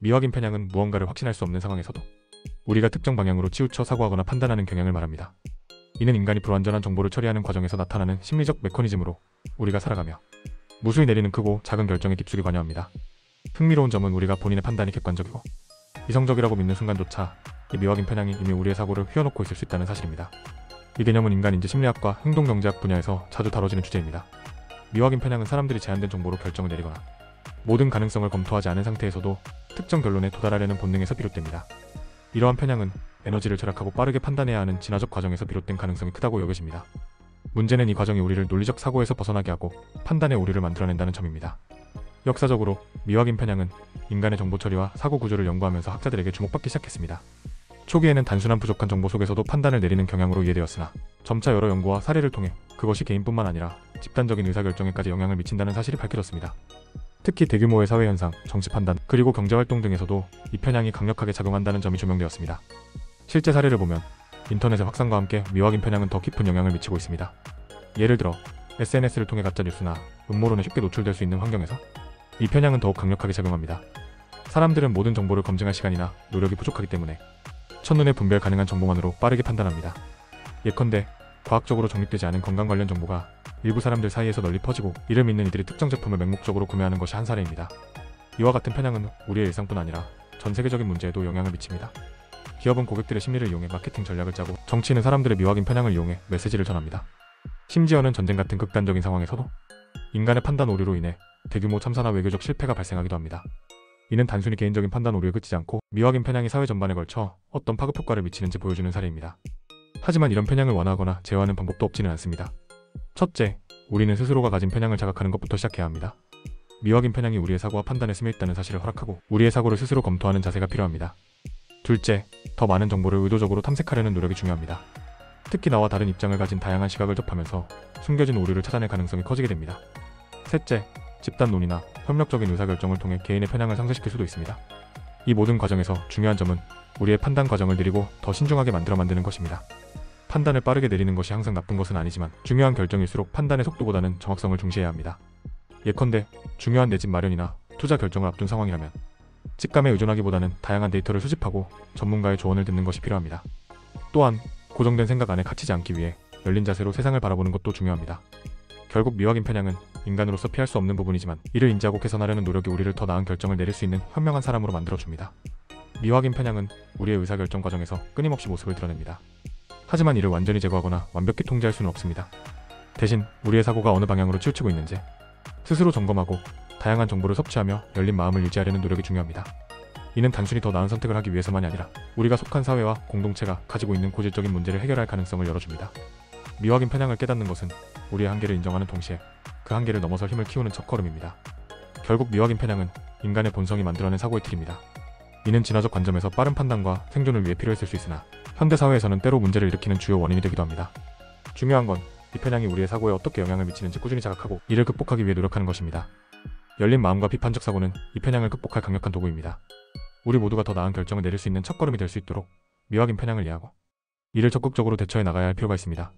미확인 편향은 무언가를 확신할 수 없는 상황에서도 우리가 특정 방향으로 치우쳐 사고하거나 판단하는 경향을 말합니다. 이는 인간이 불완전한 정보를 처리하는 과정에서 나타나는 심리적 메커니즘으로 우리가 살아가며 무수히 내리는 크고 작은 결정에 깊숙이 관여합니다. 흥미로운 점은 우리가 본인의 판단이 객관적이고 이성적이라고 믿는 순간조차 이 미확인 편향이 이미 우리의 사고를 휘어놓고 있을 수 있다는 사실입니다. 이 개념은 인간인지 심리학과 행동경제학 분야에서 자주 다뤄지는 주제입니다. 미확인 편향은 사람들이 제한된 정보로 결정을 내리거나 모든 가능성을 검토하지 않은 상태에서도 특정 결론에 도달하려는 본능에서 비롯됩니다. 이러한 편향은 에너지를 절약하고 빠르게 판단해야 하는 진화적 과정에서 비롯된 가능성이 크다고 여겨집니다. 문제는 이 과정이 우리를 논리적 사고에서 벗어나게 하고 판단의 오류를 만들어낸다는 점입니다. 역사적으로 미확인 편향은 인간의 정보 처리와 사고 구조를 연구하면서 학자들에게 주목받기 시작했습니다. 초기에는 단순한 부족한 정보 속에서도 판단을 내리는 경향으로 이해되었으나 점차 여러 연구와 사례를 통해 그것이 개인뿐만 아니라 집단적인 의사결정에까지 영향을 미친다는 사실이 밝혀졌습니다. 특히 대규모의 사회현상, 정치 판단, 그리고 경제활동 등에서도 이 편향이 강력하게 작용한다는 점이 조명되었습니다. 실제 사례를 보면 인터넷의 확산과 함께 미확인 편향은 더 깊은 영향을 미치고 있습니다. 예를 들어 SNS를 통해 가짜뉴스나 음모론에 쉽게 노출될 수 있는 환경에서 이 편향은 더욱 강력하게 작용합니다. 사람들은 모든 정보를 검증할 시간이나 노력이 부족하기 때문에 첫눈에 분별 가능한 정보만으로 빠르게 판단합니다. 예컨대 과학적으로 정립되지 않은 건강 관련 정보가 일부 사람들 사이에서 널리 퍼지고 이를 믿는 이들이 특정 제품을 맹목적으로 구매하는 것이 한 사례입니다. 이와 같은 편향은 우리의 일상뿐 아니라 전 세계적인 문제에도 영향을 미칩니다. 기업은 고객들의 심리를 이용해 마케팅 전략을 짜고 정치인은 사람들의 미확인 편향을 이용해 메시지를 전합니다. 심지어는 전쟁 같은 극단적인 상황에서도 인간의 판단 오류로 인해 대규모 참사나 외교적 실패가 발생하기도 합니다. 이는 단순히 개인적인 판단 오류에 그치지 않고 미확인 편향이 사회 전반에 걸쳐 어떤 파급 효과를 미치는지 보여주는 사례입니다. 하지만 이런 편향을 완화하거나 제어하는 방법도 없지는 않습니다. 첫째, 우리는 스스로가 가진 편향을 자각하는 것부터 시작해야 합니다. 미확인 편향이 우리의 사고와 판단에 스며 있다는 사실을 허락하고 우리의 사고를 스스로 검토하는 자세가 필요합니다. 둘째, 더 많은 정보를 의도적으로 탐색하려는 노력이 중요합니다. 특히 나와 다른 입장을 가진 다양한 시각을 접하면서 숨겨진 오류를 찾아낼 가능성이 커지게 됩니다. 셋째, 집단 논의나 협력적인 의사결정을 통해 개인의 편향을 상쇄시킬 수도 있습니다. 이 모든 과정에서 중요한 점은 우리의 판단 과정을 느리고 더 신중하게 만드는 것입니다. 판단을 빠르게 내리는 것이 항상 나쁜 것은 아니지만 중요한 결정일수록 판단의 속도보다는 정확성을 중시해야 합니다. 예컨대 중요한 내 집 마련이나 투자 결정을 앞둔 상황이라면 직감에 의존하기보다는 다양한 데이터를 수집하고 전문가의 조언을 듣는 것이 필요합니다. 또한 고정된 생각 안에 갇히지 않기 위해 열린 자세로 세상을 바라보는 것도 중요합니다. 결국 미확인 편향은 인간으로서 피할 수 없는 부분이지만 이를 인지하고 개선하려는 노력이 우리를 더 나은 결정을 내릴 수 있는 현명한 사람으로 만들어줍니다. 미확인 편향은 우리의 의사결정 과정에서 끊임없이 모습을 드러냅니다. 하지만 이를 완전히 제거하거나 완벽히 통제할 수는 없습니다. 대신 우리의 사고가 어느 방향으로 치우치고 있는지 스스로 점검하고 다양한 정보를 섭취하며 열린 마음을 유지하려는 노력이 중요합니다. 이는 단순히 더 나은 선택을 하기 위해서만이 아니라 우리가 속한 사회와 공동체가 가지고 있는 고질적인 문제를 해결할 가능성을 열어줍니다. 미확인 편향을 깨닫는 것은 우리의 한계를 인정하는 동시에 그 한계를 넘어설 힘을 키우는 첫걸음입니다. 결국 미확인 편향은 인간의 본성이 만들어낸 사고의 틀입니다. 이는 진화적 관점에서 빠른 판단과 생존을 위해 필요했을 수 있으나 현대사회에서는 때로 문제를 일으키는 주요 원인이 되기도 합니다. 중요한 건 이 편향이 우리의 사고에 어떻게 영향을 미치는지 꾸준히 자각하고 이를 극복하기 위해 노력하는 것입니다. 열린 마음과 비판적 사고는 이 편향을 극복할 강력한 도구입니다. 우리 모두가 더 나은 결정을 내릴 수 있는 첫걸음이 될 수 있도록 미확인 편향을 이해하고 이를 적극적으로 대처해 나가야 할 필요가 있습니다.